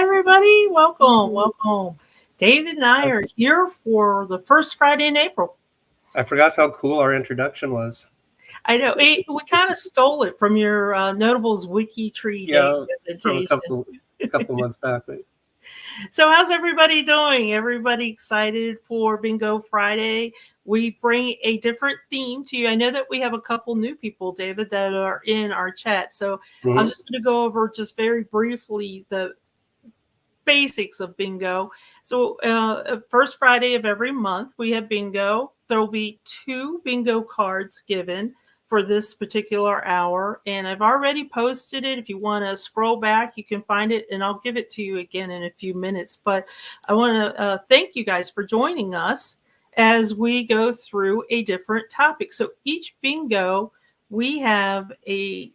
everybody. Welcome. David and I are here for the first Friday in April. I forgot how cool our introduction was. I know we kind of stole it from your Notables WikiTree Day from a presentation. couple months back. So how's everybody doing? Everybody excited for Bingo Friday? We bring a different theme to you. I know that we have a couple new people, David, that are in our chat. So I'm just going to go over just very briefly the basics of bingo. So first Friday of every month we have bingo. There will be 2 bingo cards given for this particular hour, and I've already posted it. If you want to scroll back, you can find it, and I'll give it to you again in a few minutes. But I want to thank you guys for joining us as we go through a different topic. So each bingo, we have a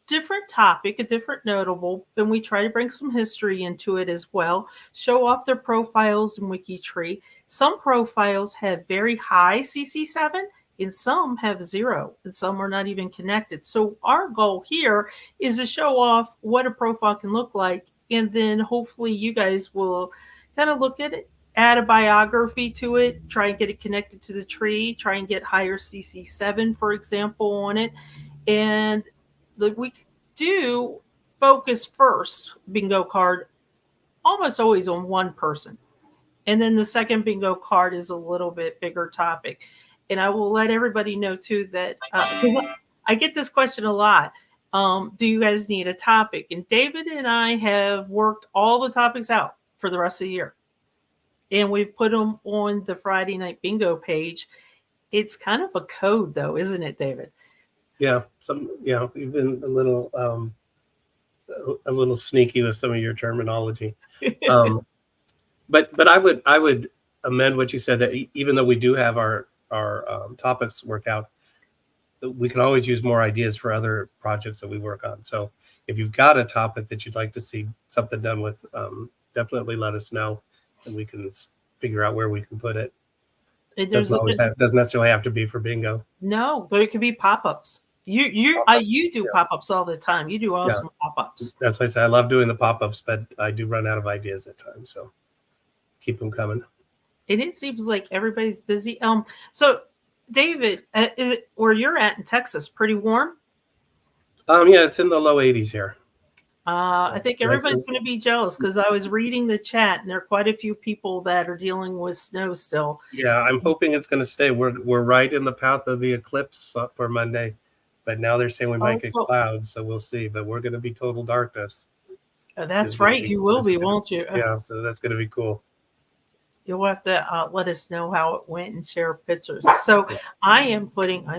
different topic, a different notable, and we try to bring some history into it as well, show off their profiles in WikiTree. Some profiles have very high CC7 and some have 0, and some are not even connected. So our goal here is to show off what a profile can look like, and then hopefully you guys will kind of look at it, add a biography to it, try and get it connected to the tree, try and get higher CC7, for example, on it. And we do focus first bingo card almost always on one person. And then the second bingo card is a little bit bigger topic. And I will let everybody know too that because I get this question a lot. Do you guys need a topic? And David and I have worked all the topics out for the rest of the year. And we've put them on the Friday night bingo page. It's kind of a code though, isn't it, David? Yeah, even a little sneaky with some of your terminology. But I would amend what you said, that even though we do have our topics worked out, we can always use more ideas for other projects that we work on. So if you've got a topic that you'd like to see something done with, definitely let us know, and we can figure out where we can put it. It doesn't necessarily have to be for bingo. No, but it could be pop-ups. You do pop-ups all the time. You do awesome pop-ups. That's why I say I love doing the pop-ups, but I do run out of ideas at times, so keep them coming. And it seems like everybody's busy. So David, is it where you're at in Texas pretty warm? Yeah, it's in the low 80s here. I think everybody's going to be jealous because I was reading the chat, and there are quite a few people that are dealing with snow still. Yeah, I'm hoping it's going to stay. We're right in the path of the eclipse for Monday, but now they're saying we might get clouds, so we'll see. But we're going to be total darkness. That's right, you will be, won't you? Yeah, so that's going to be cool. You'll have to let us know how it went and share pictures. So I'm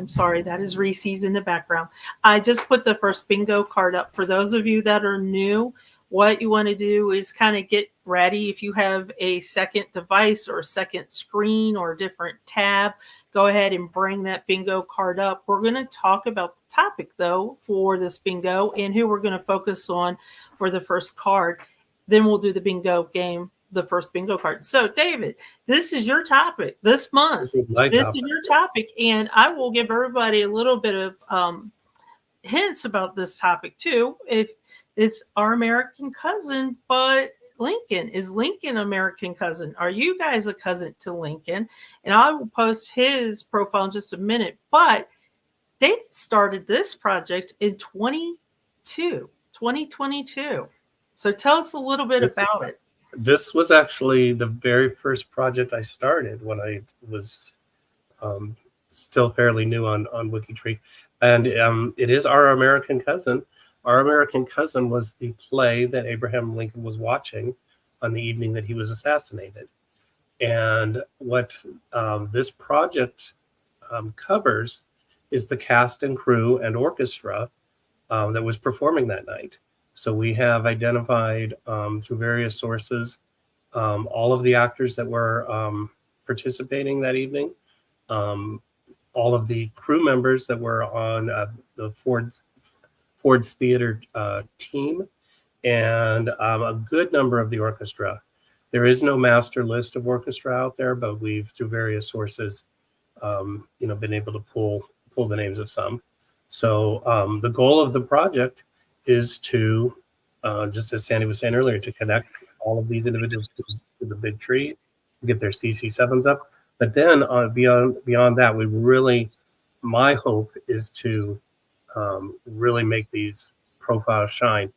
sorry, that is Reese's in the background. I just put the first bingo card up. For those of you that are new, what you want to do is kind of get ready. If you have a second device or a second screen or a different tab, go ahead and bring that bingo card up. We're going to talk about the topic, though, for this bingo and who we're going to focus on for the first card. Then we'll do the bingo game, the first bingo card. So, David, this is your topic this month. This is your topic, and I will give everybody a little bit of hints about this topic too. If it's our American cousin, but Lincoln, is Lincoln American cousin? Are you guys a cousin to Lincoln? And I will post his profile in just a minute. But David started this project in 2022. So tell us a little bit about it. This was actually the very first project I started when I was still fairly new on WikiTree. And it is Our American Cousin. Our American Cousin was the play that Abraham Lincoln was watching on the evening that he was assassinated. And what this project covers is the cast and crew and orchestra that was performing that night. So we have identified through various sources all of the actors that were participating that evening, all of the crew members that were on the Ford's Theater team, and a good number of the orchestra. There is no master list of orchestra out there, but we've, through various sources, been able to pull the names of some. So the goal of the project is to, just as Sandy was saying earlier, to connect all of these individuals to the big tree, get their CC7s up. But then beyond that, my hope is to really make these profiles shine.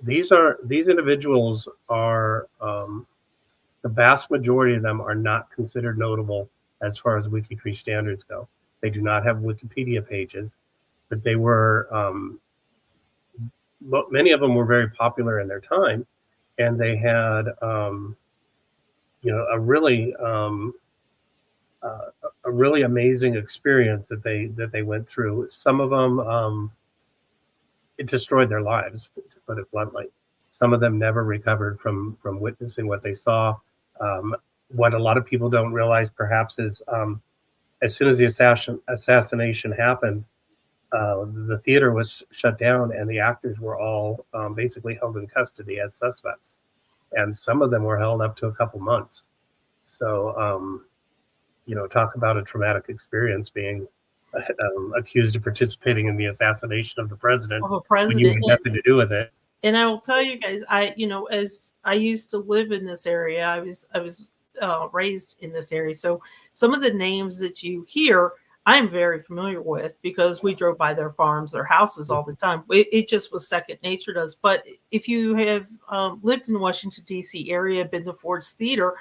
These individuals are the vast majority of them are not considered notable as far as WikiTree standards go. They do not have Wikipedia pages, but they were, but many of them were very popular in their time, and they had, a really amazing experience that they went through. Some of them, it destroyed their lives, to put it bluntly. Some of them never recovered from witnessing what they saw. What a lot of people don't realize, perhaps, is as soon as the assassination happened, the theater was shut down, and the actors were all basically held in custody as suspects, and some of them were held up to a couple months. So, talk about a traumatic experience, being accused of participating in the assassination of the president, when you had nothing to do with it. And I will tell you guys, as I used to live in this area, I was raised in this area, so some of the names that you hear, I'm very familiar with because we drove by their farms, their houses all the time. It just was second nature to us. But if you have lived in the Washington, D.C. area, been to Ford's Theater,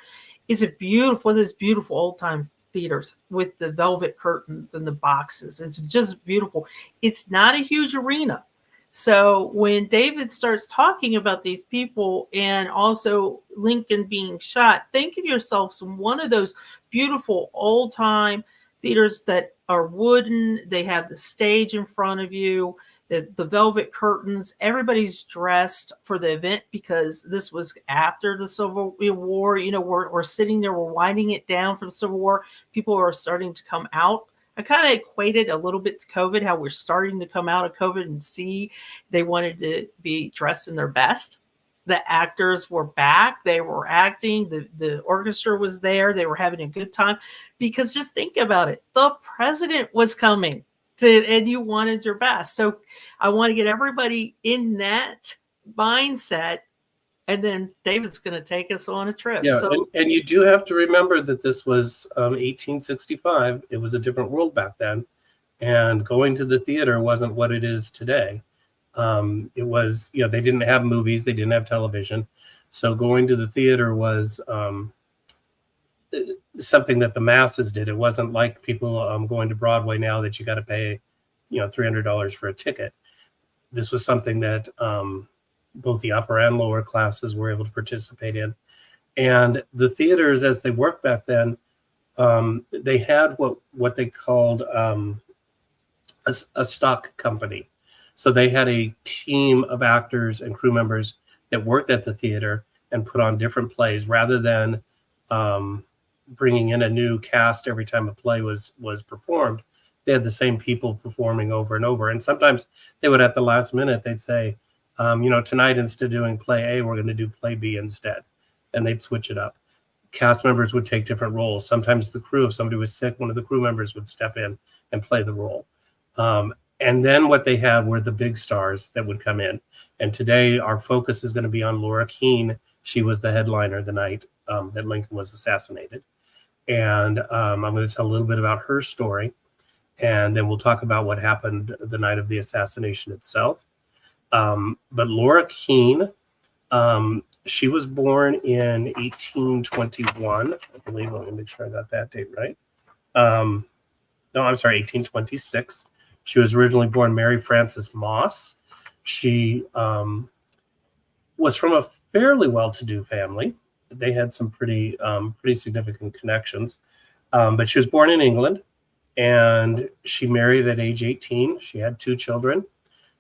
it's this beautiful old time theaters with the velvet curtains and the boxes. It's just beautiful. It's not a huge arena. So when David starts talking about these people and also Lincoln being shot, think of yourself as one of those beautiful old time theaters that are wooden. They have the stage in front of you, the velvet curtains. Everybody's dressed for the event because this was after the Civil War. We're sitting there, we're winding it down for the Civil War. People are starting to come out. I kind of equated a little bit to COVID, how we're starting to come out of COVID and see they wanted to be dressed in their best. The actors were back. They were acting. The orchestra was there. They were having a good time because just think about it. The president was coming and you wanted your best. So I want to get everybody in that mindset. And then David's going to take us on a trip. Yeah, and you do have to remember that this was 1865. It was a different world back then. And going to the theater wasn't what it is today. It was, they didn't have movies. They didn't have television. So going to the theater was something that the masses did. It wasn't like people going to Broadway now that you got to pay, $300 for a ticket. This was something that both the upper and lower classes were able to participate in. And the theaters, as they worked back then, they had what they called a stock company. So they had a team of actors and crew members that worked at the theater and put on different plays rather than bringing in a new cast every time a play was performed. They had the same people performing over and over. And sometimes they would, at the last minute, they'd say, tonight, instead of doing play A, we're going to do play B instead. And they'd switch it up. Cast members would take different roles. Sometimes the crew, if somebody was sick, one of the crew members would step in and play the role. And then what they had were the big stars that would come in. And today our focus is going to be on Laura Keene. She was the headliner the night that Lincoln was assassinated. And I'm going to tell a little bit about her story. And then we'll talk about what happened the night of the assassination itself. But Laura Keene, she was born in 1821. I believe, let me make sure I got that date right. No, I'm sorry, 1826. She was originally born Mary Frances Moss. She was from a fairly well-to-do family. They had some pretty significant connections. But she was born in England, and she married at age 18. She had 2 children.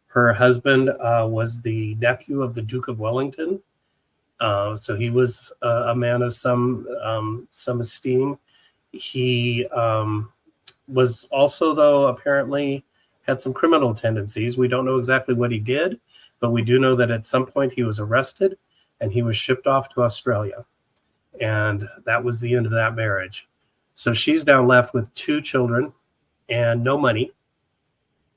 Her husband was the nephew of the Duke of Wellington. So he was a man of some esteem. He was also, though, apparently had some criminal tendencies. We don't know exactly what he did, but we do know that at some point he was arrested and he was shipped off to Australia. And that was the end of that marriage. So she's now left with 2 children and no money.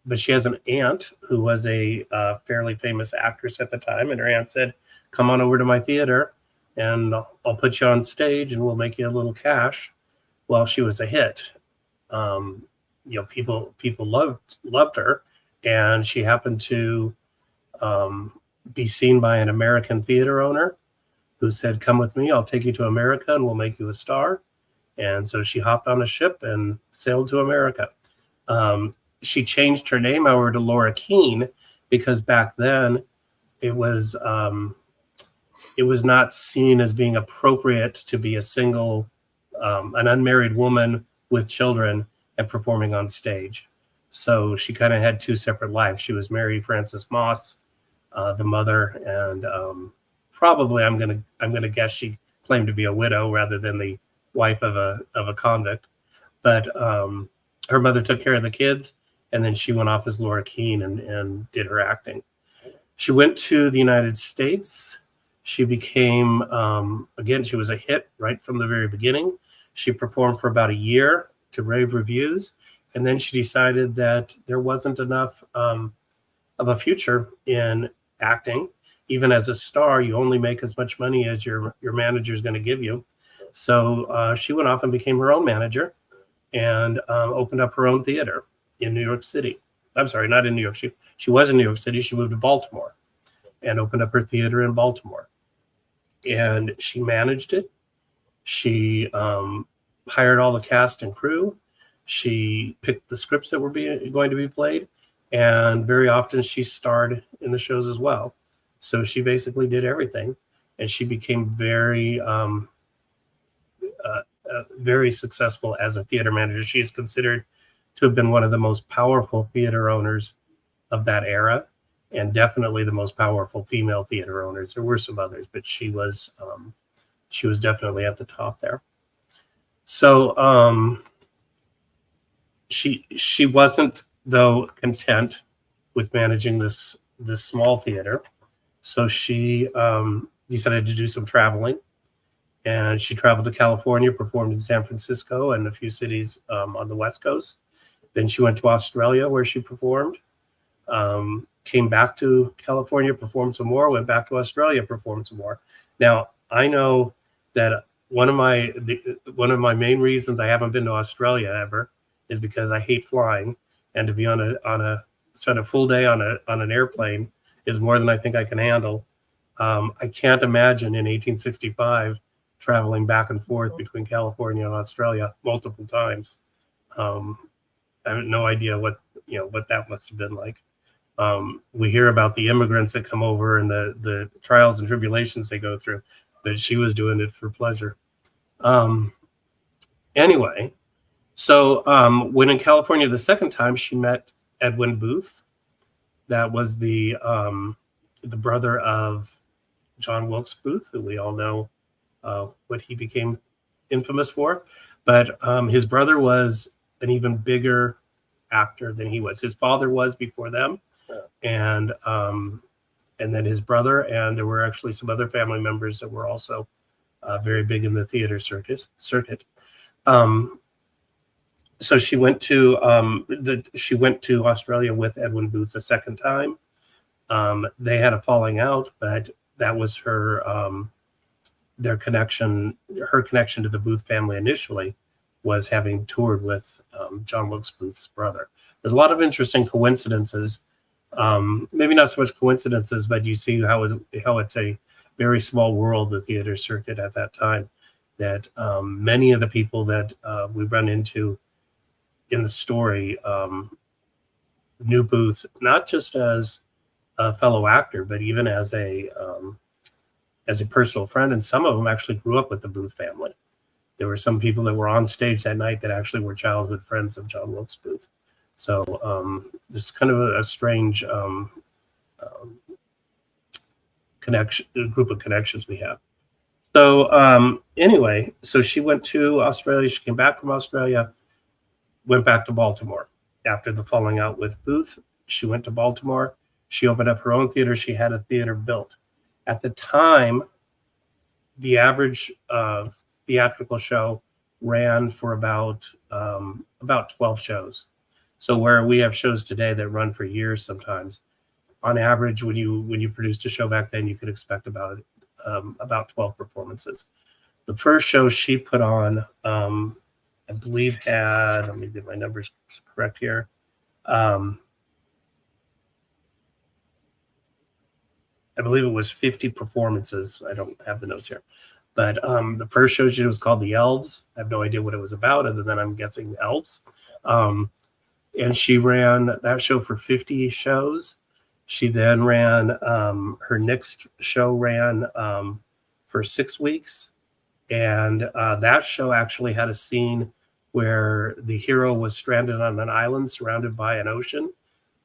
But she has an aunt who was a fairly famous actress at the time. And her aunt said, come on over to my theater and I'll put you on stage and we'll make you a little cash. Well, she was a hit. People loved her, and she happened to be seen by an American theater owner who said, "Come with me, I'll take you to America and we'll make you a star." And so she hopped on a ship and sailed to America. She changed her name, however, to Laura Keene, because back then it was not seen as being appropriate to be a single, an unmarried woman with children and performing on stage. So she kind of had two separate lives. She was Mary Frances Moss, the mother, and probably I'm gonna guess she claimed to be a widow rather than the wife of a convict. But her mother took care of the kids, and then she went off as Laura Keene and did her acting. She went to the United States. She became, again, she was a hit right from the very beginning. She performed for about a year to rave reviews, and then she decided that there wasn't enough of a future in acting. Even as a star, you only make as much money as your manager is going to give you. So she went off and became her own manager and opened up her own theater in New York City. I'm sorry, not in New York. She was in New York City. She moved to Baltimore and opened up her theater in Baltimore. And she managed it. She hired all the cast and crew. She picked the scripts that were going to be played. And very often she starred in the shows as well. So she basically did everything. And she became very, very successful as a theater manager. She is considered to have been one of the most powerful theater owners of that era, and definitely the most powerful female theater owners. There were some others, but she was definitely at the top there. So she wasn't, though, content with managing this small theater. So she decided to do some traveling, and she traveled to California, performed in San Francisco and a few cities on the West Coast. Then she went to Australia, where she performed. Came back to California, performed some more, went back to Australia, performed some more. Now, I know that one of my main reasons I haven't been to Australia ever is because I hate flying, and to be spend a full day on an airplane is more than I think I can handle. I can't imagine in 1865 traveling back and forth between California and Australia multiple times. I have no idea what that must have been like. We hear about the immigrants that come over and the trials and tribulations they go through, but she was doing it for pleasure. Anyway, so when in California the second time, she met Edwin Booth. That was the brother of John Wilkes Booth, who we all know what he became infamous for. But his brother was an even bigger actor than he was. His father was before them, and then his brother, and there were actually some other family members that were also very big in the theater circuit. So she went to Australia with Edwin Booth a second time. They had a falling out, but that was her connection to the Booth family initially was having toured with John Wilkes Booth's brother. There's a lot of interesting coincidences. Maybe not so much coincidences, but you see how it's a very small world, the theater circuit at that time, that many of the people that we run into in the story knew Booth, not just as a fellow actor, but even as a personal friend. And some of them actually grew up with the Booth family. There were some people that were on stage that night that actually were childhood friends of John Wilkes Booth. So this is kind of a strange group of connections we have. So anyway, so she went to Australia. She came back from Australia, went back to Baltimore. After the falling out with Booth, she went to Baltimore. She opened up her own theater. She had a theater built. At the time, the average theatrical show ran for about 12 shows. So where we have shows today that run for years sometimes, on average, when you produced a show back then, you could expect about 12 performances. The first show she put on, I believe, had, let me get my numbers correct here. I believe it was 50 performances. I don't have the notes here. But the first show she did was called The Elves. I have no idea what it was about, other than I'm guessing elves. And she ran that show for 50 shows. She then ran, her next show ran for 6 weeks. And that show actually had a scene where the hero was stranded on an island surrounded by an ocean.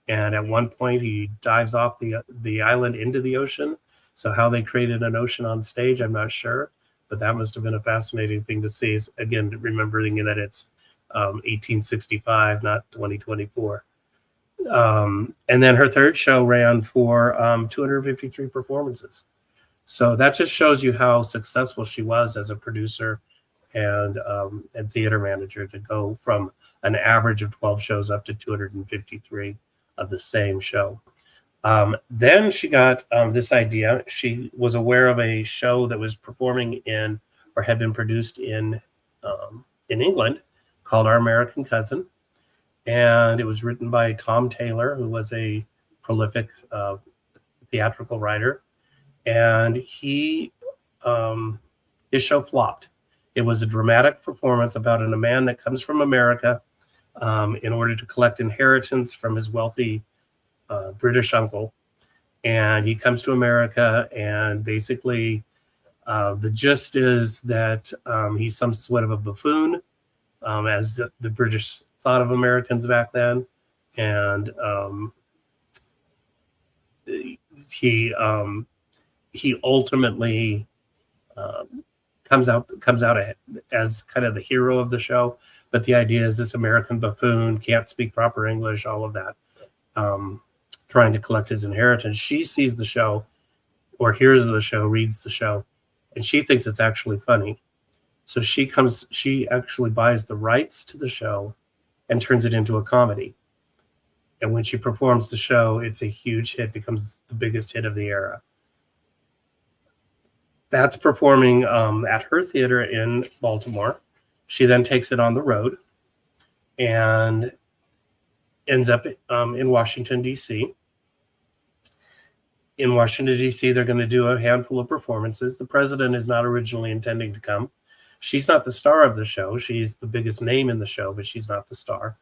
And at one point, he dives off the island into the ocean. So how they created an ocean on stage, I'm not sure. But that must have been a fascinating thing to see. Again, remembering that it's 1865, not 2024. And then her third show ran for 253 performances. So that just shows you how successful she was as a producer and theater manager, to go from an average of 12 shows up to 253 of the same show. Then she got this idea. She was aware of a show that was performing in, or had been produced in England, called Our American Cousin. And it was written by Tom Taylor, who was a prolific theatrical writer. And his show flopped. It was a dramatic performance about a man that comes from America in order to collect inheritance from his wealthy British uncle. And he comes to America, and basically the gist is that he's some sort of a buffoon, as the British thought of Americans back then. And he ultimately comes out as kind of the hero of the show. But the idea is this American buffoon can't speak proper English, all of that, trying to collect his inheritance. She sees the show, or hears of the show, reads the show, and she thinks it's actually funny. So she actually buys the rights to the show and turns it into a comedy. And when she performs the show, it's a huge hit, becomes the biggest hit of the era. That's performing at her theater in Baltimore. She then takes it on the road and ends up in Washington, D.C. In Washington, D.C., they're going to do a handful of performances. The president is not originally intending to come. She's not the star of the show. She's the biggest name in the show, but she's not the star.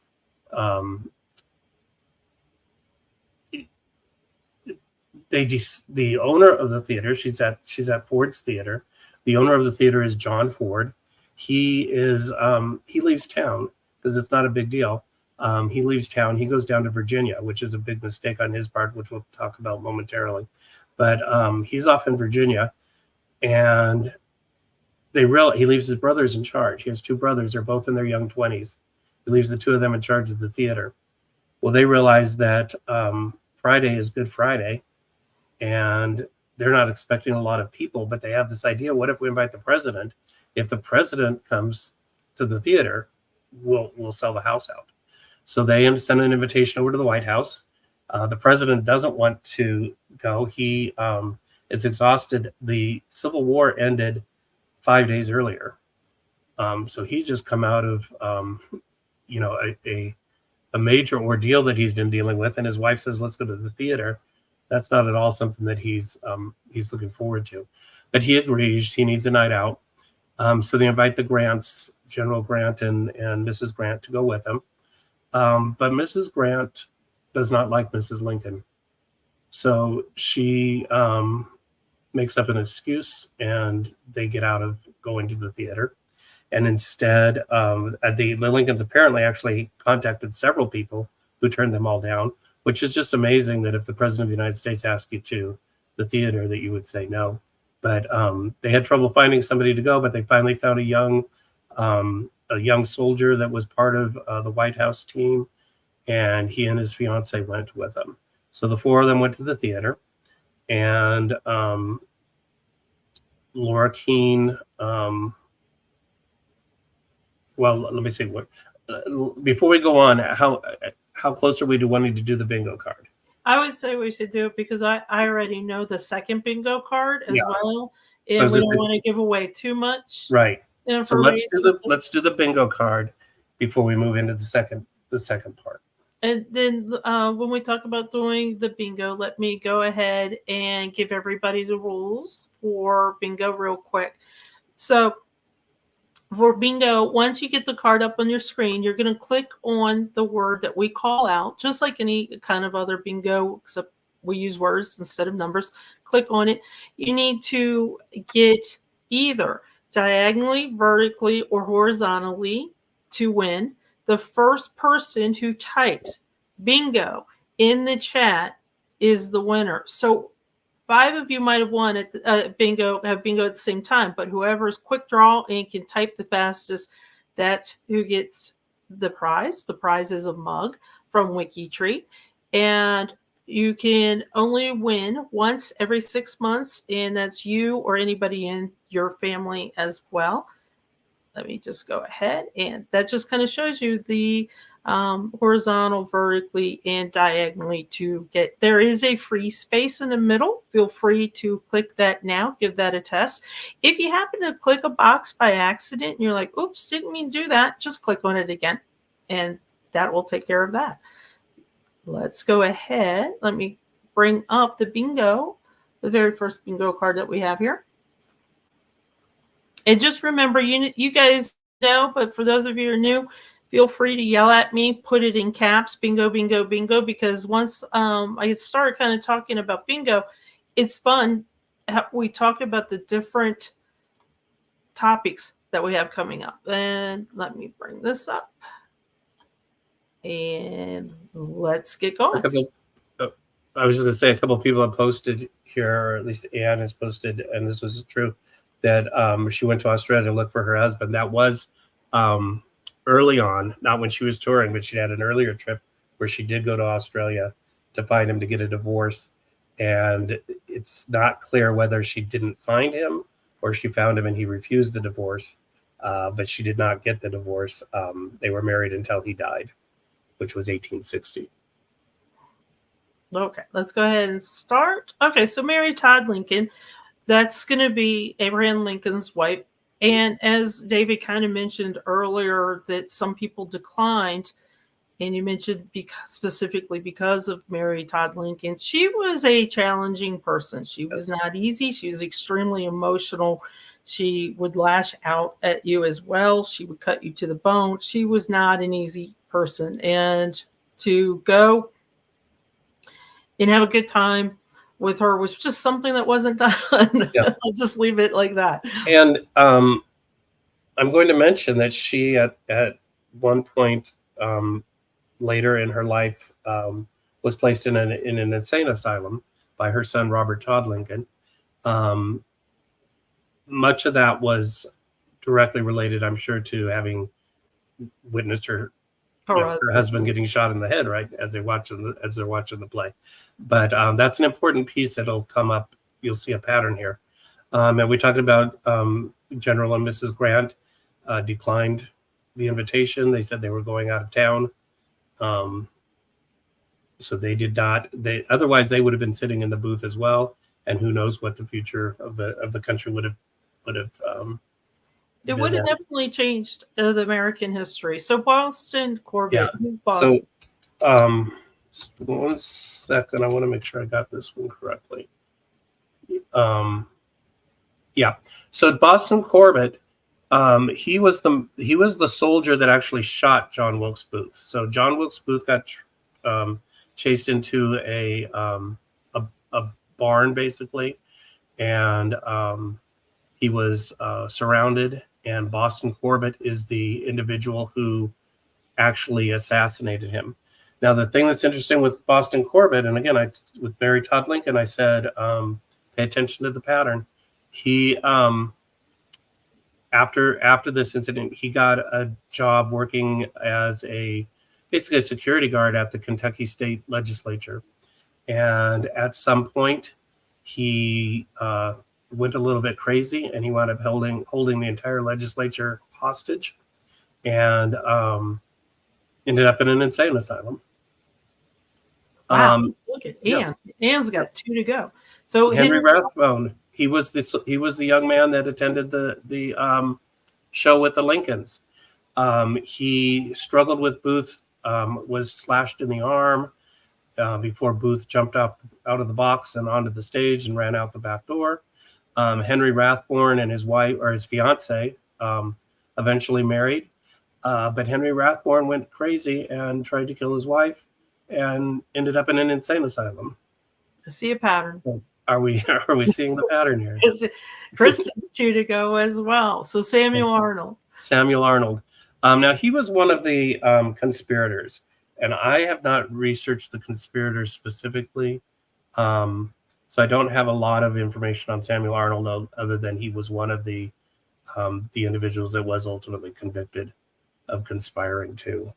The owner of the theater, she's at Ford's Theater. The owner of the theater is John Ford. He leaves town because it's not a big deal. He leaves town. He goes down to Virginia, which is a big mistake on his part, which we'll talk about momentarily. But he's off in Virginia, and he leaves his brothers in charge. He has two brothers. They're both in their young 20s. He leaves the two of them in charge of the theater. Well, they realize that Friday is Good Friday, and they're not expecting a lot of people, but they have this idea: what if we invite the president? If the president comes to the theater, we'll sell the house out. So they send an invitation over to the White House. The president doesn't want to go. He is exhausted. The Civil War ended 5 days earlier. So he's just come out of a major ordeal that he's been dealing with, and his wife says, let's go to the theater. That's not at all something that he's looking forward to. But he agrees. He needs a night out. So they invite the Grants, General Grant and Mrs. Grant, to go with him. But Mrs. Grant does not like Mrs. Lincoln. So she makes up an excuse, and they get out of going to the theater. And instead, the Lincolns apparently actually contacted several people who turned them all down, which is just amazing that if the president of the United States asked you to the theater, that you would say no. But they had trouble finding somebody to go, but they finally found a young soldier that was part of the White House team, and he and his fiance went with them. So the four of them went to the theater, and Laura Keene. Well, let me see. Before we go on, how close are we to wanting to do the bingo card? I would say we should do it because I already know the second bingo card as Yeah. well, So and we don't want to give away too much right. So information. let's do the bingo card before we move into the second part. And then when we talk about doing the bingo, let me go ahead and give everybody the rules for bingo real quick. So for bingo, once you get the card up on your screen, you're going to click on the word that we call out, just like any kind of other bingo, except we use words instead of numbers. Click on it. You need to get either diagonally, vertically, or horizontally to win. The first person who types bingo in the chat is the winner. So 5 of you might have won at have bingo at the same time, but whoever's quick draw and can type the fastest, that's who gets the prize. The prize is a mug from WikiTree, and you can only win once every 6 months, and that's you or anybody in your family as well. Let me just go ahead, and that just kind of shows you the horizontal, vertically, and diagonally to get. There is a free space in the middle. Feel free to click that now. Give that a test. If you happen to click a box by accident and you're like, oops, didn't mean to do that, just click on it again, and that will take care of that. Let's go ahead. Let me bring up the bingo, the very first bingo card that we have here. And just remember, you guys know, but for those of you who are new, feel free to yell at me, put it in caps, bingo, bingo, bingo, because once I start kind of talking about bingo, it's fun. We talk about the different topics that we have coming up. And let me bring this up. And let's get going. I was going to say a couple of people have posted here, or at least Anne has posted, and this was true, that she went to Australia to look for her husband. That was early on, not when she was touring, but she had an earlier trip where she did go to Australia to find him to get a divorce. And it's not clear whether she didn't find him or she found him and he refused the divorce. But she did not get the divorce. They were married until he died, which was 1860. Okay, let's go ahead and start. Okay, so Mary Todd Lincoln, that's going to be Abraham Lincoln's wife. And as David kind of mentioned earlier, that some people declined, and you mentioned specifically because of Mary Todd Lincoln, she was a challenging person. She was not easy. She was extremely emotional. She would lash out at you as well. She would cut you to the bone. She was not an easy person. And to go and have a good time with her was just something that wasn't done. Yeah. I'll just leave it like that. And I'm going to mention that she at one point later in her life was placed in an insane asylum by her son Robert Todd Lincoln. Much of that was directly related, I'm sure, to having witnessed her husband getting shot in the head, right, as they're watching the play. But that's an important piece that'll come up. You'll see a pattern here. And we talked about General and Mrs. Grant declined the invitation. They said they were going out of town. So they did not. Otherwise they would have been sitting in the booth as well. And who knows what the future of the country would have. It would have definitely changed the American history. So Boston Corbett. Yeah. Boston. So just 1 second. I want to make sure I got this one correctly. Yeah. So Boston Corbett, he was the soldier that actually shot John Wilkes Booth. So John Wilkes Booth got chased into a barn basically, and he was surrounded. And Boston Corbett is the individual who actually assassinated him. Now, the thing that's interesting with Boston Corbett, and again, with Mary Todd Lincoln, I said, pay attention to the pattern. He, after this incident, he got a job working as basically a security guard at the Kentucky State Legislature. And at some point, he went a little bit crazy, and he wound up holding the entire legislature hostage, and ended up in an insane asylum. Wow. Um, Look at yeah, Anne. Anne's got 2 to go. So Henry Henry, Rathbone. He was the young man that attended the show with the Lincolns. He struggled with Booth. Was slashed in the arm before Booth jumped out of the box and onto the stage and ran out the back door. Henry Rathbone and his wife, or his fiance, eventually married. But Henry Rathbone went crazy and tried to kill his wife and ended up in an insane asylum. I see a pattern. Are we seeing the pattern here? Kristen's 2 to go as well. So Samuel Arnold. Samuel Arnold. Now he was one of the conspirators, and I have not researched the conspirators specifically, so I don't have a lot of information on Samuel Arnold other than he was one of the individuals that was ultimately convicted of conspiring to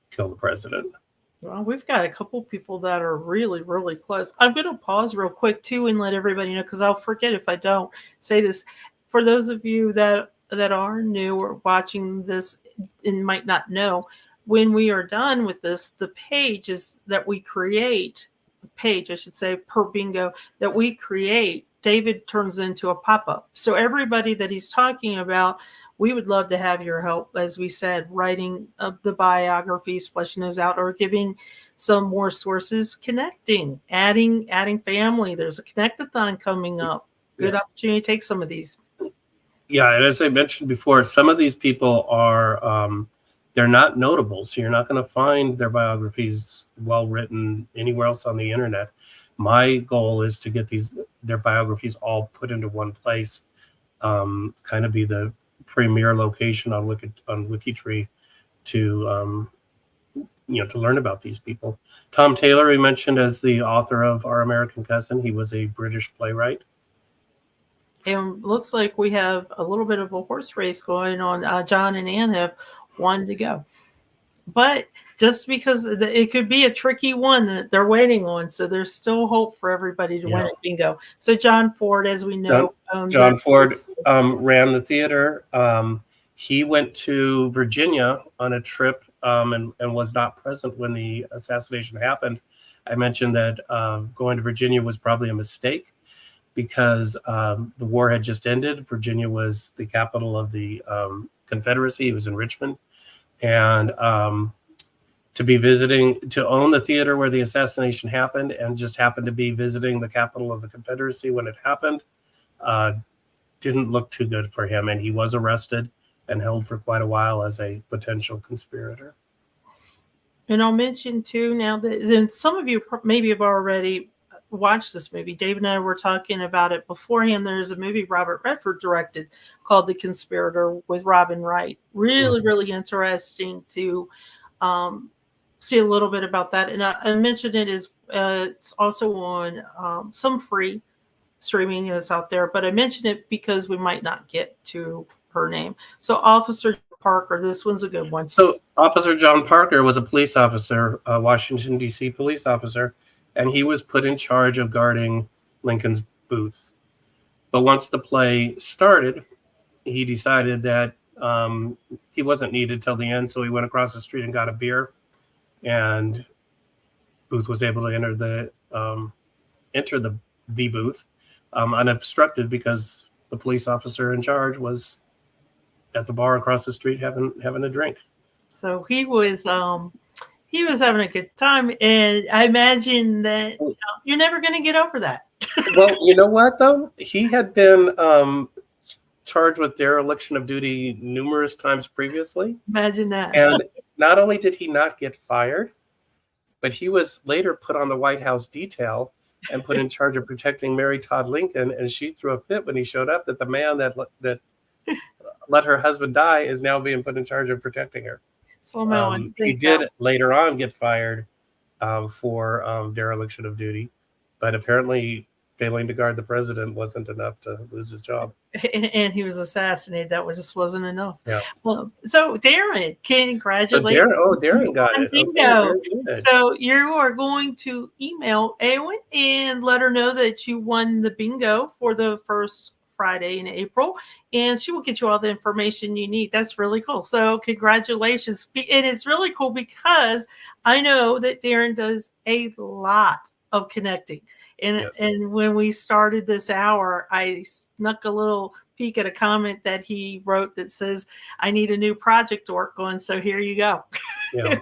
kill the president. Well, we've got a couple people that are really, really close. I'm going to pause real quick too and let everybody know, because I'll forget if I don't say this. For those of you that are new or watching this and might not know, when we are done with this, the page is that we create, page I should say, per bingo that we create, David turns into a pop-up. So everybody that he's talking about, we would love to have your help, as we said, writing the biographies, fleshing those out, or giving some more sources, connecting, adding family. There's a connect-a-thon coming up. Good opportunity to take some of these. Yeah, and as I mentioned before, some of these people are they're not notable, so you're not going to find their biographies well written anywhere else on the internet. My goal is to get their biographies all put into one place, kind of be the premier location on WikiTree to to learn about these people. Tom Taylor, we mentioned as the author of Our American Cousin. He was a British playwright. And looks like we have a little bit of a horse race going on. John and Ann have 1 to go. But just because it could be a tricky one that they're waiting on, so there's still hope for everybody to win at bingo. So John Ford, as we know, John Ford ran the theater. He went to Virginia on a trip and was not present when the assassination happened. I mentioned that going to Virginia was probably a mistake because the war had just ended. Virginia was the capital of the Confederacy. It was in Richmond. And to own the theater where the assassination happened and just happened to be visiting the capital of the Confederacy when it happened, didn't look too good for him. And he was arrested and held for quite a while as a potential conspirator. And I'll mention too now that some of you maybe have already watched this movie. Dave and I were talking about it beforehand. There's a movie Robert Redford directed called The Conspirator with Robin Wright. Really, really interesting to see a little bit about that. And I mentioned it is it's also on some free streaming that's out there, but I mentioned it because we might not get to her name. So Officer Parker, this one's a good one. So Officer John Parker was a police officer, a Washington, D.C. police officer, and he was put in charge of guarding Lincoln's booth. But once the play started, he decided that he wasn't needed till the end, so he went across the street and got a beer, and Booth was able to enter the B booth unobstructed because the police officer in charge was at the bar across the street having a drink. So he was having a good time, and I imagine that you're never going to get over that. Well, you know what though? He had been charged with dereliction of duty numerous times previously. Imagine that. And not only did he not get fired, but he was later put on the White House detail and put in charge of protecting Mary Todd Lincoln. And she threw a fit when he showed up that the man that let her husband die is now being put in charge of protecting her. Somehow he did later on get fired for dereliction of duty, but apparently failing to guard the president wasn't enough to lose his job. And he was assassinated. That just wasn't enough. Yeah. So Darren, congratulations. So Darren got it. Okay, so you are going to email Eowyn and let her know that you won the bingo for the first Friday in April, and she will get you all the information you need. That's really cool. So congratulations. And it's really cool because I know that Darren does a lot of connecting. And when we started this hour, I snuck a little peek at a comment that he wrote that says, I need a new project to work on. So here you go. Yeah.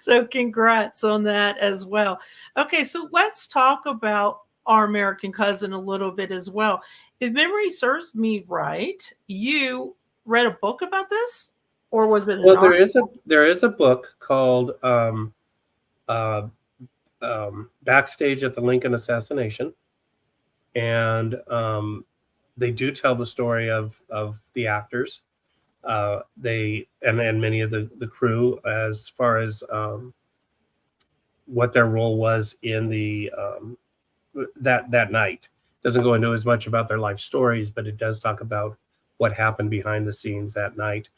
So congrats on that as well. Okay, so let's talk about our American cousin a little bit as well. If memory serves me right, you read a book about this, or was it an Well, article? there is a book called Backstage at the Lincoln Assassination, and they do tell the story of the actors. They and many of the crew, as far as what their role was in the that night. Doesn't go into as much about their life stories, but it does talk about what happened behind the scenes that night.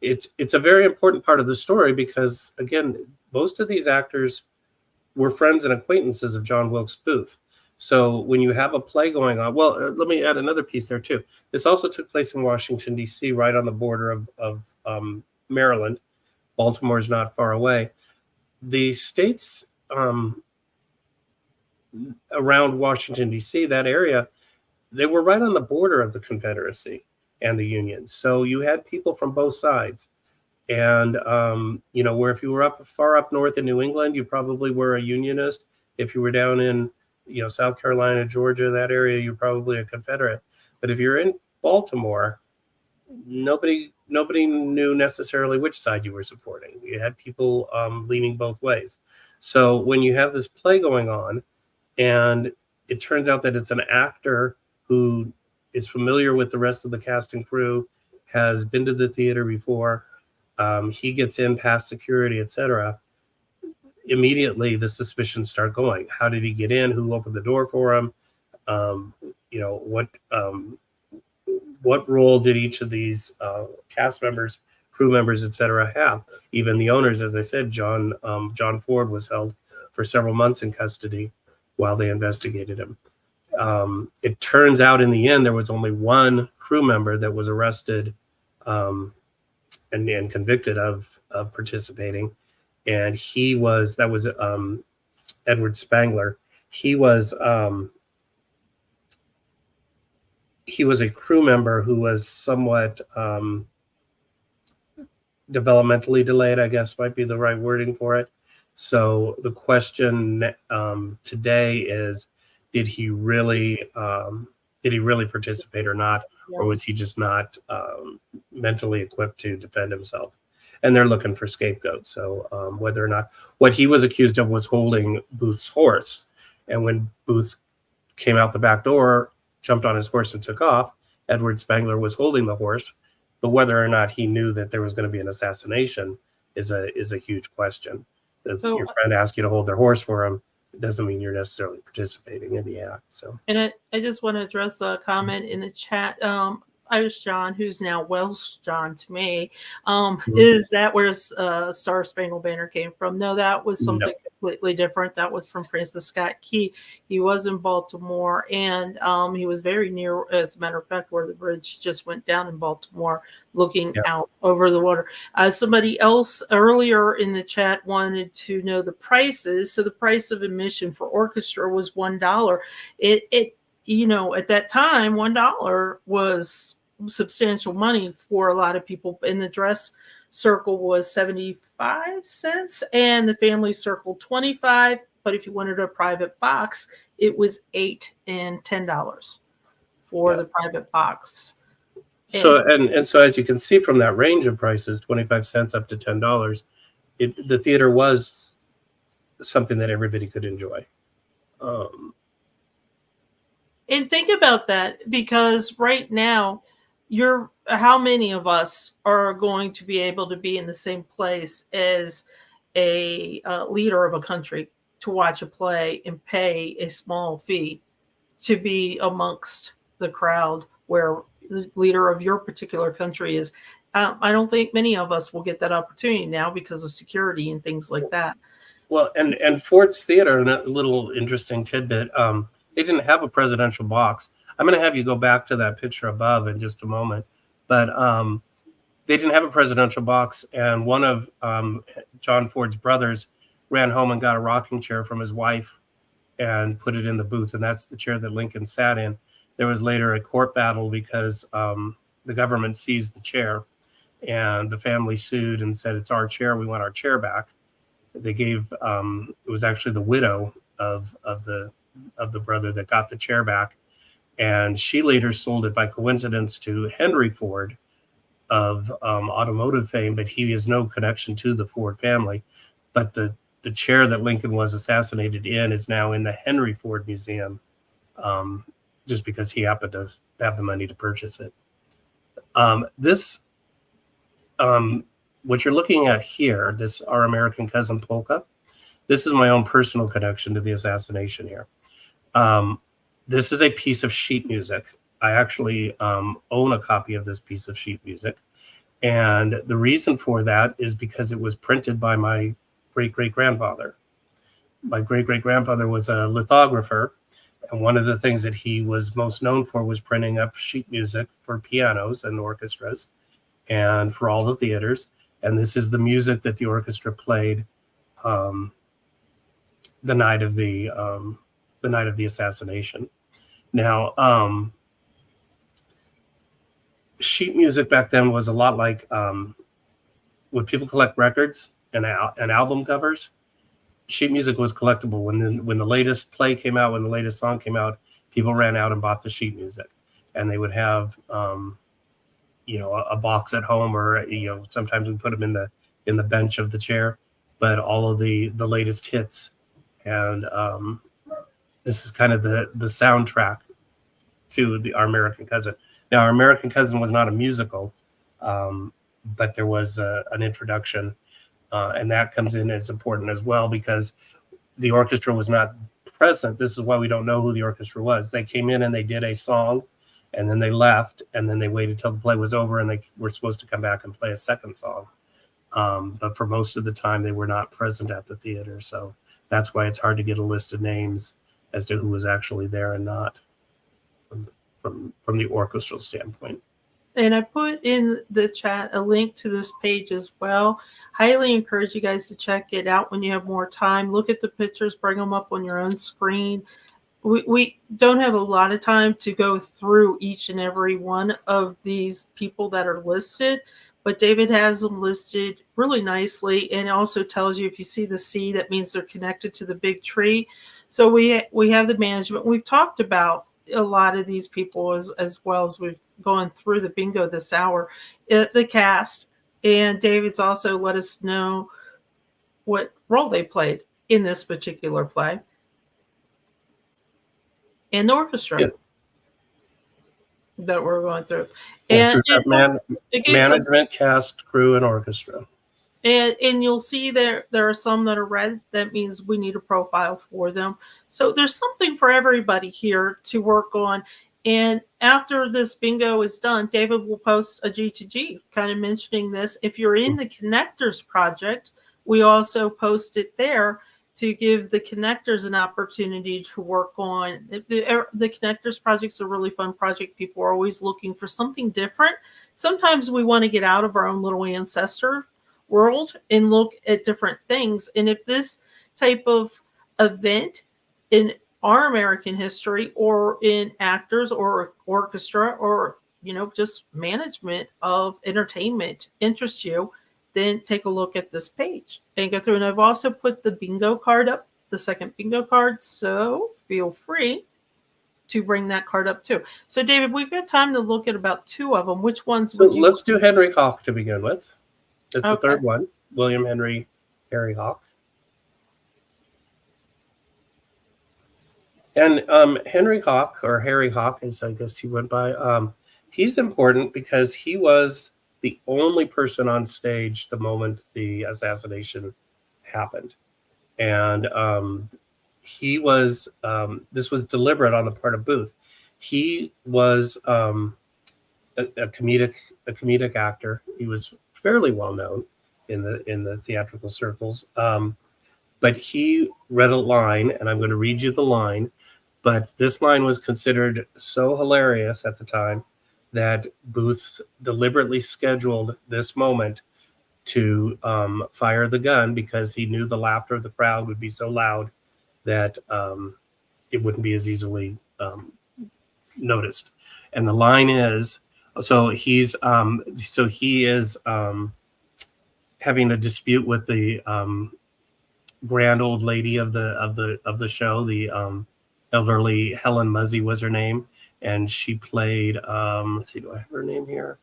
It's a very important part of the story because, again, most of these actors were friends and acquaintances of John Wilkes Booth. So when you have a play going on, well, let me add another piece there too. This also took place in Washington, D.C., right on the border of Maryland. Baltimore is not far away. The states around Washington, D.C., that area, they were right on the border of the Confederacy and the Union. So you had people from both sides. And, where if you were far up north in New England, you probably were a Unionist. If you were down in, South Carolina, Georgia, that area, you're probably a Confederate. But if you're in Baltimore, nobody knew necessarily which side you were supporting. You had people leaning both ways. So when you have this play going on, and it turns out that it's an actor who is familiar with the rest of the cast and crew, has been to the theater before, he gets in past security, etc. Immediately, the suspicions start going. How did he get in? Who opened the door for him? What role did each of these cast members, crew members, etc. have? Even the owners, as I said, John Ford was held for several months in custody while they investigated him. It turns out in the end there was only one crew member that was arrested and convicted of participating, and that was Edward Spangler. He was a crew member who was somewhat developmentally delayed, I guess might be the right wording for it. So the question today is, did he really participate or not, or was he just not mentally equipped to defend himself? And they're looking for scapegoats. So whether or not what he was accused of was holding Booth's horse, and when Booth came out the back door, jumped on his horse and took off, Edward Spangler was holding the horse. But whether or not he knew that there was going to be an assassination is a huge question. So, your friend asked you to hold their horse for him, it doesn't mean you're necessarily participating in the act. So, and I just want to address a comment in the chat. Irish John, who's now Welsh John to me, is that where Star Spangled Banner came from? No, that was something completely different. That was from Francis Scott Key. He was in Baltimore, and he was very near, as a matter of fact, where the bridge just went down in Baltimore, looking out over the water. Somebody else earlier in the chat wanted to know the prices. So the price of admission for orchestra was $1. At that time, $1 was substantial money for a lot of people. In the dress circle was 75 cents and the family circle 25. But if you wanted a private box, it was $8 and $10 for the private box. So and so, as you can see from that range of prices, 25 cents up to $10, the theater was something that everybody could enjoy. And think about that, because right now, how many of us are going to be able to be in the same place as a leader of a country to watch a play and pay a small fee to be amongst the crowd where the leader of your particular country is? I don't think many of us will get that opportunity now because of security and things like that. Well, and Ford's Theater, and a little interesting tidbit, they didn't have a presidential box. I'm going to have you go back to that picture above in just a moment. But they didn't have a presidential box, and one of John Ford's brothers ran home and got a rocking chair from his wife and put it in the booth, and that's the chair that Lincoln sat in. There was later a court battle because the government seized the chair, and the family sued and said, "It's our chair. We want our chair back." They gave it was actually the widow of the brother that got the chair back, and she later sold it by coincidence to Henry Ford of automotive fame, but he has no connection to the Ford family. But the chair that Lincoln was assassinated in is now in the Henry Ford Museum, just because he happened to have the money to purchase it. What you're looking at here, this Our American Cousin polka, this is my own personal connection to the assassination here. This is a piece of sheet music. I actually own a copy of this piece of sheet music. And the reason for that is because it was printed by my great-great-grandfather. My great-great-grandfather was a lithographer, and one of the things that he was most known for was printing up sheet music for pianos and orchestras and for all the theaters. And this is the music that the orchestra played the night of the assassination. Now, sheet music back then was a lot like when people collect records and album covers. Sheet music was collectible. When the latest play came out, when the latest song came out, people ran out and bought the sheet music, and they would have a box at home, or sometimes we put them in the bench of the chair, but all of the latest hits. And this is kind of the soundtrack to Our American Cousin. Now, Our American Cousin was not a musical, but there was an introduction, and that comes in as important as well because the orchestra was not present. This is why we don't know who the orchestra was. They came in and they did a song, and then they left, and then they waited till the play was over, and they were supposed to come back and play a second song. But for most of the time, they were not present at the theater, so that's why it's hard to get a list of names as to who was actually there and not from the orchestral standpoint. And I put in the chat a link to this page as well. Highly encourage you guys to check it out when you have more time. Look at the pictures, bring them up on your own screen. We don't have a lot of time to go through each and every one of these people that are listed, but David has them listed really nicely, and it also tells you if you see the C, that means they're connected to the big tree. So we have the management. We've talked about a lot of these people as well as we've gone through the bingo this hour, the cast, and David's also let us know what role they played in this particular play, and the orchestra that we're going through. And management, cast, crew, and orchestra. And you'll see there are some that are red. That means we need a profile for them. So there's something for everybody here to work on. And after this bingo is done, David will post a G2G kind of mentioning this. If you're in the Connectors project, we also post it there to give the connectors an opportunity to work on. The Connectors project's a really fun project. People are always looking for something different. Sometimes we want to get out of our own little ancestor world and look at different things. And if this type of event in our American history, or in actors or orchestra, or just management of entertainment interests you, then take a look at this page and go through. And I've also put the bingo card up, the second bingo card, so feel free to bring that card up too. So David, we've got time to look at about two of them. Which ones? So let's do Henry Hawk to begin with. It's Okay. The third one, William Henry Harry Hawk. And Henry Hawk, or Harry Hawk, as I guess he went by, he's important because he was the only person on stage the moment the assassination happened. And he was, this was deliberate on the part of Booth. He was a comedic actor. He was fairly well known in the theatrical circles. But he read a line, and I'm going to read you the line. But this line was considered so hilarious at the time that Booth deliberately scheduled this moment to fire the gun because he knew the laughter of the crowd would be so loud that it wouldn't be as easily noticed. And the line is, so he is having a dispute with the grand old lady of the show. The elderly Helen Muzzy was her name, and she played. Let's see, do I have her name here?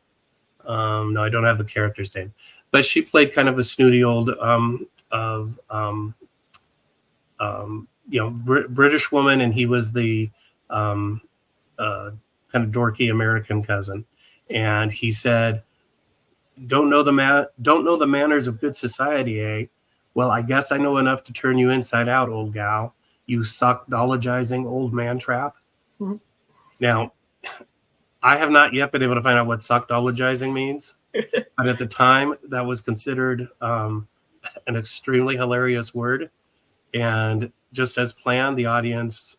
No, I don't have the character's name, but she played kind of a snooty old British woman, and he was the kind of dorky American cousin. And he said, don't know the manners of good society, eh? Well, I guess I know enough to turn you inside out, old gal. You suckdologizing old man trap. Mm-hmm. Now, I have not yet been able to find out what suckdologizing means, but at the time, that was considered an extremely hilarious word. And just as planned, the audience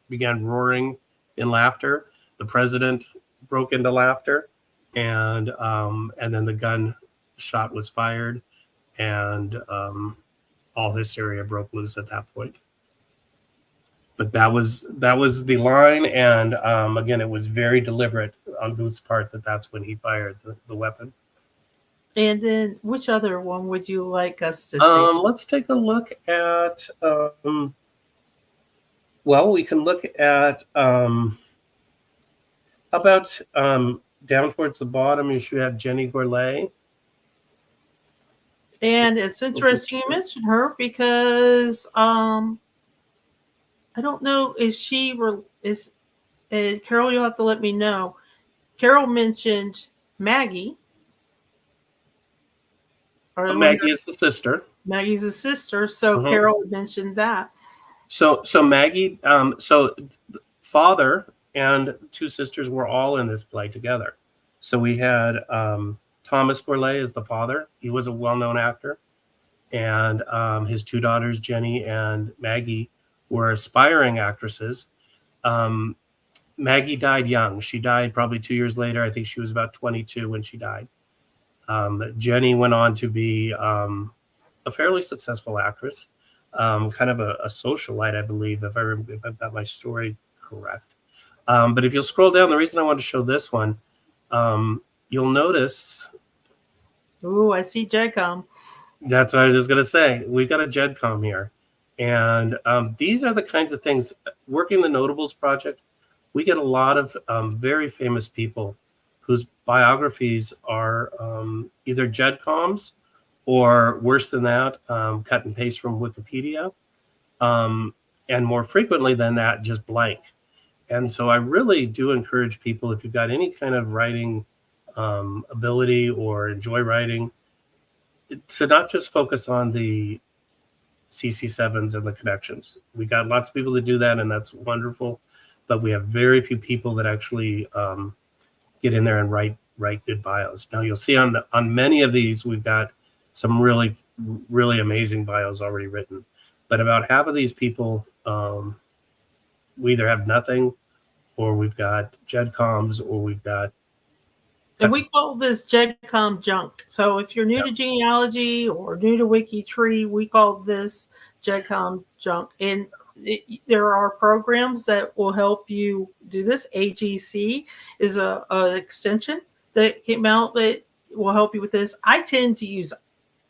began roaring in laughter. The president broke into laughter, and then the gun shot was fired, and all hysteria broke loose at that point. But that was the line, and again, it was very deliberate on Booth's part that that's when he fired the weapon. And then, which other one would you like us to see? Let's take a look at. Well, we can look at about down towards the bottom. You should have Jenny Gourlay. And it's interesting you mentioned her because I don't know. Carol? You'll have to let me know. Carol mentioned Maggie. Maggie is the sister. Maggie's a sister, so Carol mentioned that. So Maggie, so father and two sisters were all in this play together. So we had Thomas Gourlay as the father. He was a well-known actor, and his two daughters, Jenny and Maggie, were aspiring actresses. Maggie died young. She died probably 2 years later. I think she was about 22 when she died. Jenny went on to be a fairly successful actress, kind of a socialite, I believe, if I've got my story correct. But if you'll scroll down, the reason I want to show this one, you'll notice. Ooh, I see JedCom. That's what I was just going to say. We've got a JedCom here. And these are the kinds of things, working the Notables Project, we get a lot of very famous people whose biographies are either JedComs or worse than that, cut and paste from Wikipedia. And more frequently than that, just blank. And so I really do encourage people, if you've got any kind of writing ability or enjoy writing, to not just focus on the CC7s and the connections. We got lots of people that do that, and that's wonderful. But we have very few people that actually get in there and write good bios. Now you'll see on many of these, we've got some really, really amazing bios already written. But about half of these people, we either have nothing, or we've got JedComs, or we've got. And we call this JedCom junk. So if you're new to genealogy or new to WikiTree, we call this JedCom junk. And there are programs that will help you do this. AGC is an extension that came out that will help you with this. I tend to use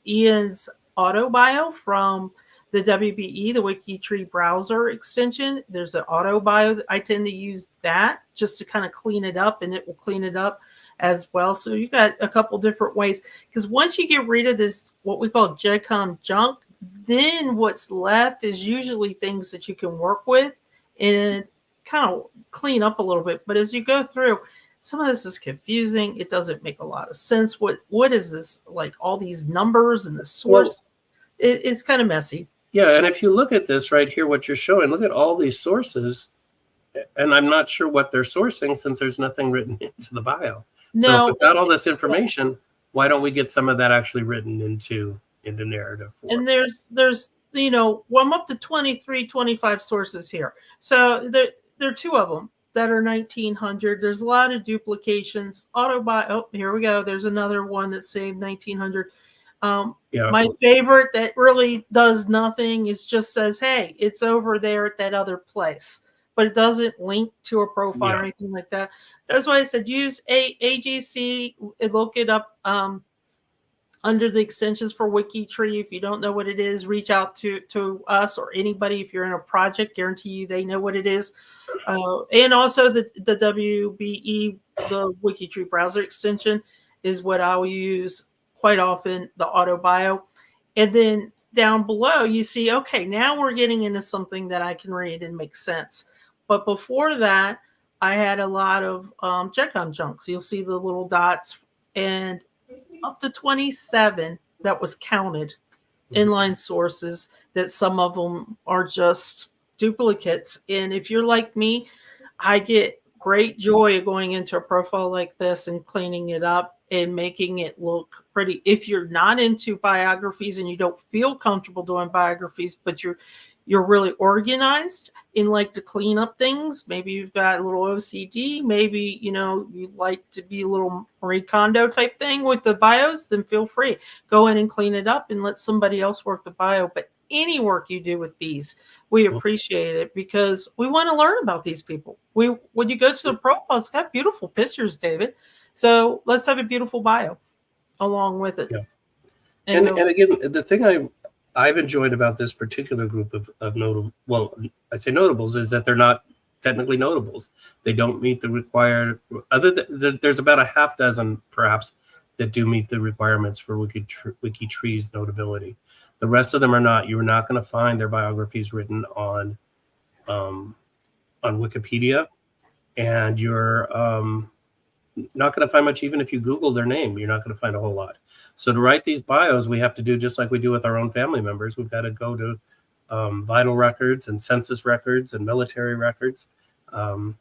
Ian's auto bio from the WBE, the WikiTree browser extension. There's an auto bio. I tend to use that just to kind of clean it up, and it will clean it up as well. So you've got a couple different ways, because once you get rid of this, what we call JedCom junk, then what's left is usually things that you can work with and kind of clean up a little bit. But as you go through, some of this is confusing. It doesn't make a lot of sense. What is this? Like all these numbers and the source, it's kind of messy. Yeah, and if you look at this right here, what you're showing, look at all these sources, and I'm not sure what they're sourcing since there's nothing written into the bio. So if we've got all this information, why don't we get some of that actually written into narrative form? And there's well, I'm up to 23, 25 sources here. So there are two of them that are 1900. There's a lot of duplications. Oh, here we go. There's another one that's saying 1900. My favorite that really does nothing is just says, hey, it's over there at that other place, but it doesn't link to a profile or anything like that. That's why I said use AGC, look it up under the extensions for WikiTree. If you don't know what it is, reach out to us or anybody. If you're in a project, guarantee you they know what it is. And also the WBE, the WikiTree browser extension, is what I'll use quite often, the auto bio. And then down below, you see, okay, now we're getting into something that I can read and make sense. But before that, I had a lot of check-on junk. So you'll see the little dots, and up to 27 that was counted inline sources, that some of them are just duplicates. And if you're like me, I get great joy of going into a profile like this and cleaning it up and making it look pretty. If you're not into biographies and you don't feel comfortable doing biographies, but you're really organized and like to clean up things, maybe you've got a little OCD, maybe you like to be a little Marie Kondo type thing with the bios, then feel free, go in and clean it up and let somebody else work the bio. But any work you do with these, we appreciate it, because we want to learn about these people. When you go to the profile, it's got beautiful pictures, David, so let's have a beautiful bio along with it. And again, the thing I've enjoyed about this particular group of notable, well, I say notables, is that they're not technically notables. They don't meet the required, other than there's about a half dozen perhaps that do meet the requirements for WikiTree's notability. The rest of them are not. You're not going to find their biographies written on Wikipedia, and you're not going to find much. Even if you Google their name, you're not going to find a whole lot. So to write these bios, we have to do just like we do with our own family members. We've got to go to vital records and census records and military records, and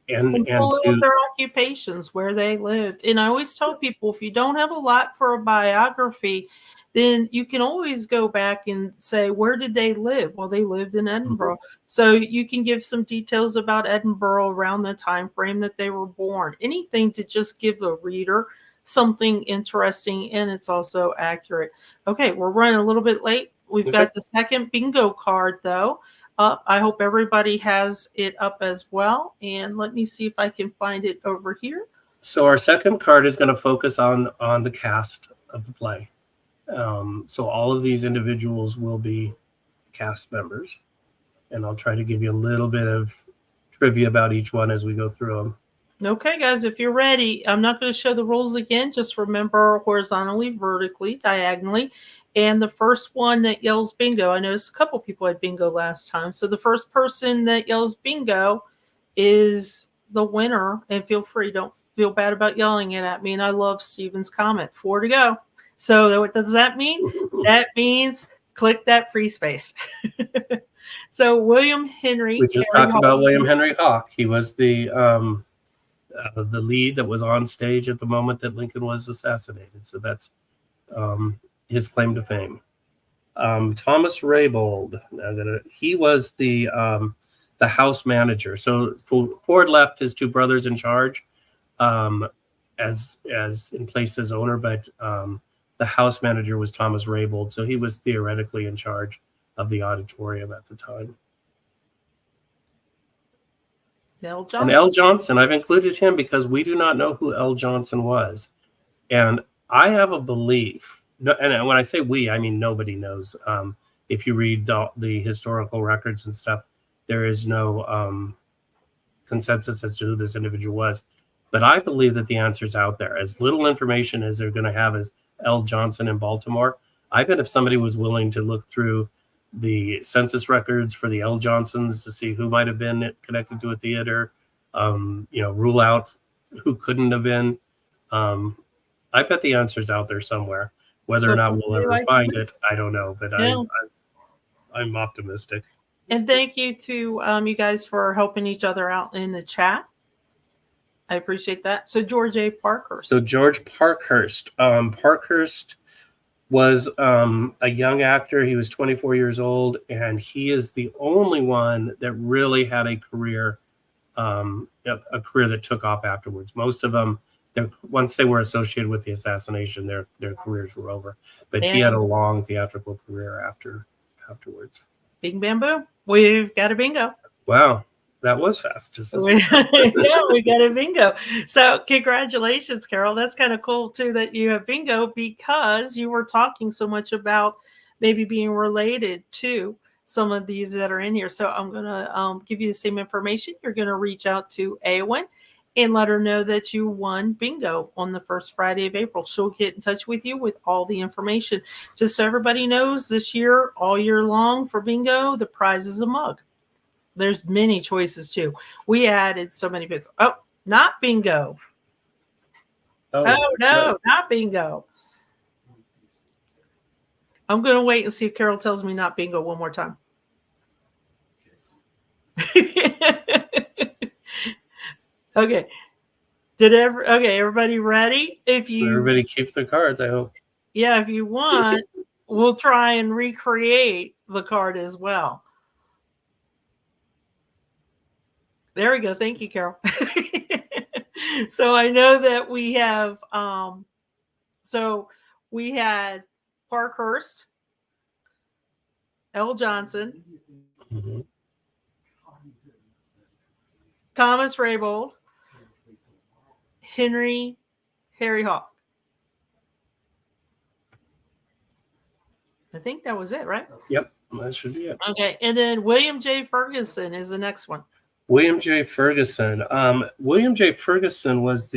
to their occupations, where they lived. And I always tell people, if you don't have a lot for a biography, then you can always go back and say, where did they live? Well, they lived in Edinburgh. So you can give some details about Edinburgh around the time frame that they were born. Anything to just give the reader something interesting, and it's also accurate. Okay, we're running a little bit late. We've got the second bingo card, though, up. I hope everybody has it up as well. And let me see if I can find it over here. So our second card is going to focus on the cast of the play. So all of these individuals will be cast members, and I'll try to give you a little bit of trivia about each one as we go through them. Okay, guys, if you're ready, I'm not going to show the rules again. Just remember horizontally, vertically, diagonally. And the first one that yells bingo, I noticed a couple people had bingo last time. So the first person that yells bingo is the winner. And feel free, don't feel bad about yelling it at me. And I love Steven's comment. 4 to go. So what does that mean? That means click that free space. So William Henry. We just talked about William Henry Hawk. He was the lead that was on stage at the moment that Lincoln was assassinated. So that's his claim to fame. Thomas Raybould, he was the house manager. So Ford left his two brothers in charge as in place as owner, but the house manager was Thomas Raybould. So he was theoretically in charge of the auditorium at the time. L. Johnson. And L. Johnson, I've included him because we do not know who L. Johnson was. And I have a belief, and when I say we, I mean nobody knows. If you read the historical records and stuff, there is no consensus as to who this individual was. But I believe that the answer's out there. As little information as they're going to have as L. Johnson in Baltimore, I bet if somebody was willing to look through the census records for the L. Johnsons to see who might have been connected to a theater, rule out who couldn't have been. I bet the answer's out there somewhere. Whether or not we'll ever find it, I don't know. But I'm optimistic. And thank you to you guys for helping each other out in the chat. I appreciate that. So George A. Parkhurst. So George Parkhurst. Parkhurst was a young actor. He was 24 years old, and he is the only one that really had a career that took off afterwards. Most of them, once they were associated with the assassination, their careers were over. But he had a long theatrical career afterwards. Bing Bamboo, we've got a bingo. Wow, that was fast. Yeah, we got a bingo. So congratulations, Carol. That's kind of cool too that you have bingo, because you were talking so much about maybe being related to some of these that are in here. So I'm going to give you the same information. You're going to reach out to Awen and let her know that you won bingo on the first Friday of April. She'll get in touch with you with all the information. Just so everybody knows, this year, all year long for bingo, the prize is a mug. There's many choices too. We added so many bits. Oh, not bingo. Oh no, not bingo. I'm going to wait and see if Carol tells me not bingo one more time. Okay. Okay, everybody ready? Everybody keep their cards, I hope. Yeah, if you want, we'll try and recreate the card as well. There we go. Thank you, Carol. So I know that we have we had Parkhurst, L. Johnson, Thomas Raybould, Harry Hawk. I think that was it, right? Yep, that should be it. Okay, and then William J. Ferguson is the next one. William J. Ferguson. William J. Ferguson was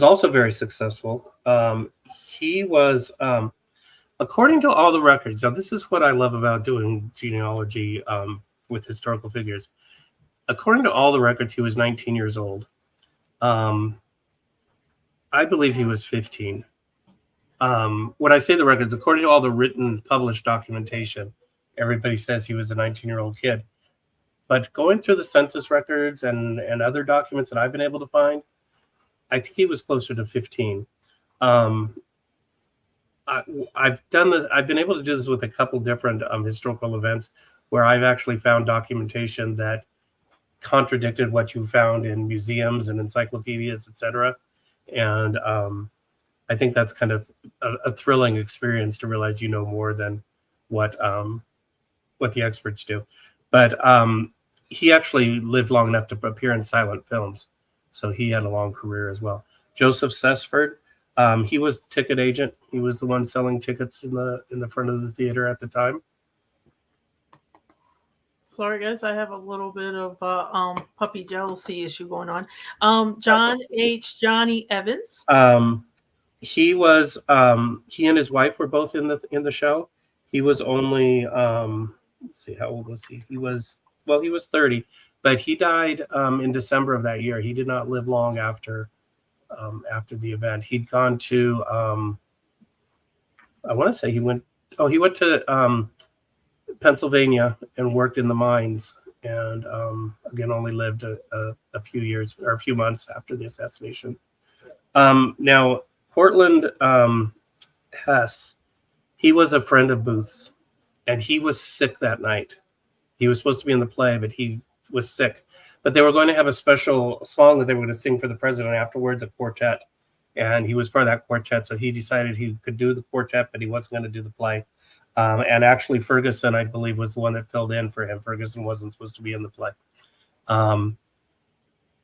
also very successful. He was, according to all the records. Now, this is what I love about doing genealogy with historical figures. According to all the records, he was 19 years old. I believe he was 15. When I say the records, according to all the written, published documentation, everybody says he was a 19-year-old kid. But going through the census records and other documents that I've been able to find, I think he was closer to 15. I've done this. I've been able to do this with a couple different historical events where I've actually found documentation that contradicted what you found in museums and encyclopedias, etc. And I think that's kind of a thrilling experience to realize you know more than what the experts do. But he actually lived long enough to appear in silent films, so he had a long career as well. Joseph Sesford, he was the ticket agent. He was the one selling tickets in the front of the theater at the time. Sorry, guys, I have a little bit of puppy jealousy issue going on. John H. Johnny Evans. He was he and his wife were both in the show. He was only let's see, how old was he? He was 30, but he died in December of that year. He did not live long after the event. He'd gone to I want to say he went to Pennsylvania and worked in the mines, and again only lived a few years or a few months after the assassination. Now Portland Hess, he was a friend of Booth's, and he was sick that night. He was supposed to be in the play, but he was sick. But they were going to have a special song that they were going to sing for the president afterwards, a quartet. And he was part of that quartet, so he decided he could do the quartet, but he wasn't going to do the play. And actually, Ferguson, I believe, was the one that filled in for him. Ferguson wasn't supposed to be in the play.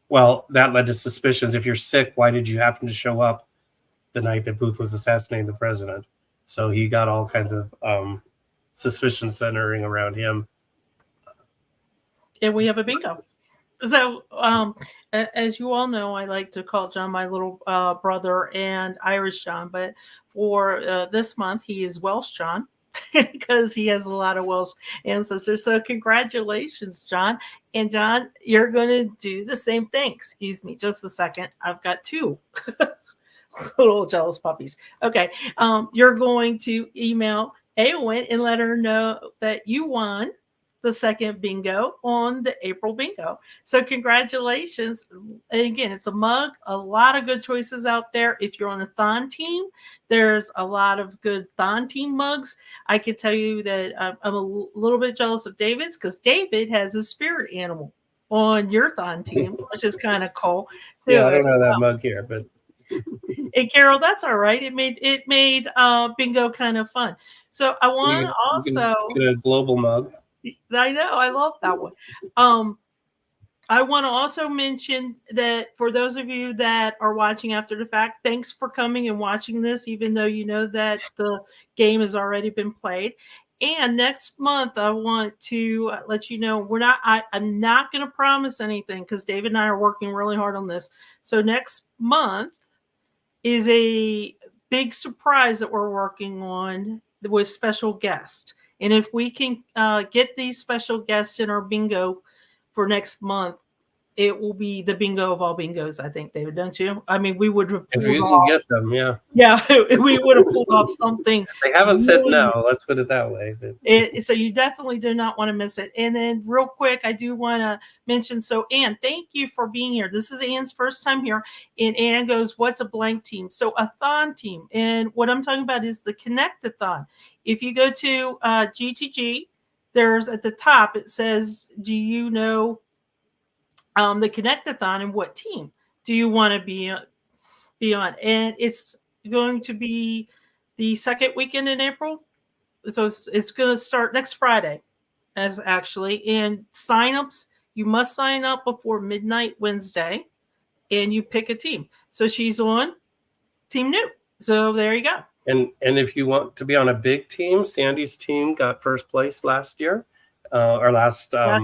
Well, that led to suspicions. If you're sick, why did you happen to show up the night that Booth was assassinating the president? So he got all kinds of suspicion centering around him. And we have a bingo. So, as you all know, I like to call John my little brother and Irish John, but for this month, he is Welsh John because he has a lot of Welsh ancestors. So congratulations, John. And John, you're going to do the same thing. Excuse me, just a second. I've got two little jealous puppies. Okay, you're going to email Awen and let her know that you won the second bingo on the April bingo. So congratulations. And again, it's a mug, a lot of good choices out there. If you're on a Thon team, there's a lot of good Thon team mugs. I can tell you that I'm a little bit jealous of David's because David has a spirit animal on your Thon team, which is kind of cool too. Yeah, I don't know that mug here, but hey Carol, that's all right. It made bingo kind of fun. So I want to also get a global mug. I know, I love that one. I want to also mention that for those of you that are watching after the fact, thanks for coming and watching this, even though you know that the game has already been played. And next month, I want to let you know I'm not going to promise anything because David and I are working really hard on this. So next month is a big surprise that we're working on with special guests. And if we can get these special guests in our bingo for next month, it will be the bingo of all bingos, I think, David, don't you? I mean, we would have pulled if you off, can get them, yeah. Yeah, we would have pulled off something. They haven't said no, let's put it that way. So you definitely do not want to miss it. And then real quick, I do want to mention, so Anne, thank you for being here. This is Anne's first time here. And Anne goes, what's a blank team? So a Thon team. And what I'm talking about is the Connect-a-thon. If you go to GTG, there's at the top, it says, do you know the Connect-a-thon and what team do you want to be on? And it's going to be the second weekend in April. So it's going to start next Friday, and signups, you must sign up before midnight Wednesday, and you pick a team. So she's on Team New. So there you go. And if you want to be on a big team, Sandy's team got first place last year. Our last time.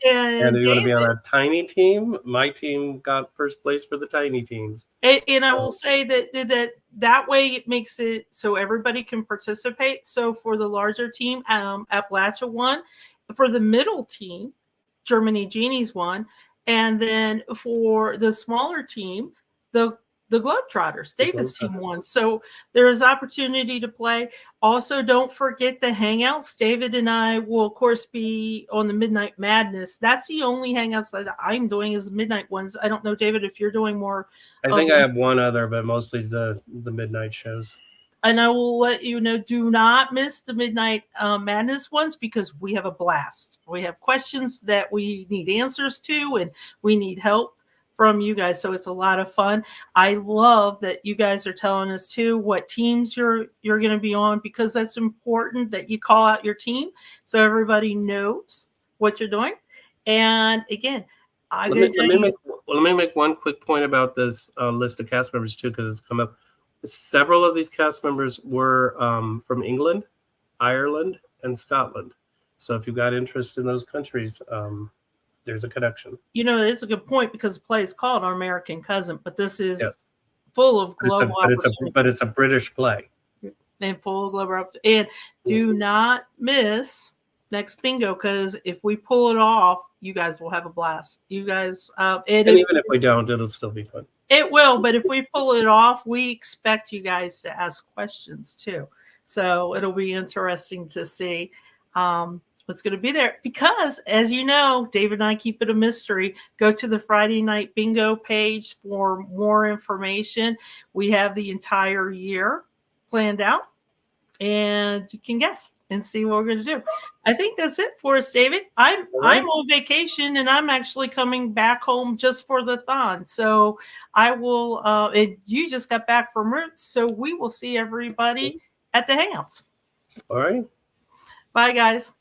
And if you want to be on a tiny team, my team got first place for the tiny teams. And I will say that way it makes it so everybody can participate. So for the larger team, Appalachia won. For the middle team, Germany Genies won. And then for the smaller team, the Globetrotters, David's team won. So there is opportunity to play. Also, don't forget the Hangouts. David and I will, of course, be on the Midnight Madness. That's the only Hangouts that I'm doing is the midnight ones. I don't know, David, if you're doing more. I think I have one other, but mostly the midnight shows. And I will let you know, do not miss the Midnight Madness ones because we have a blast. We have questions that we need answers to, and we need help from you guys. So it's a lot of fun. I love that you guys are telling us too what teams you're going to be on, because that's important that you call out your team so everybody knows what you're doing. And again, let me make one quick point about this list of cast members too, because it's come up. Several of these cast members were from England, Ireland, and Scotland. So if you've got interest in those countries, there's a connection. You know, it's a good point because the play is called Our American Cousin, but this is full of global opportunity. But it's a British play. And full of global opportunity. And do not miss next bingo, because if we pull it off, you guys will have a blast. You guys, and even if we don't, it'll still be fun. It will, but if we pull it off, we expect you guys to ask questions too. So it'll be interesting to see what's going to be there. Because, as you know, David and I keep it a mystery. Go to the Friday Night Bingo page for more information. We have the entire year planned out, and you can guess and see what we're going to do. I think that's it for us, David. I'm on vacation, and I'm actually coming back home just for the thon. So I will, you just got back from Roots, so we will see everybody at the Hangouts. All right. Bye, guys.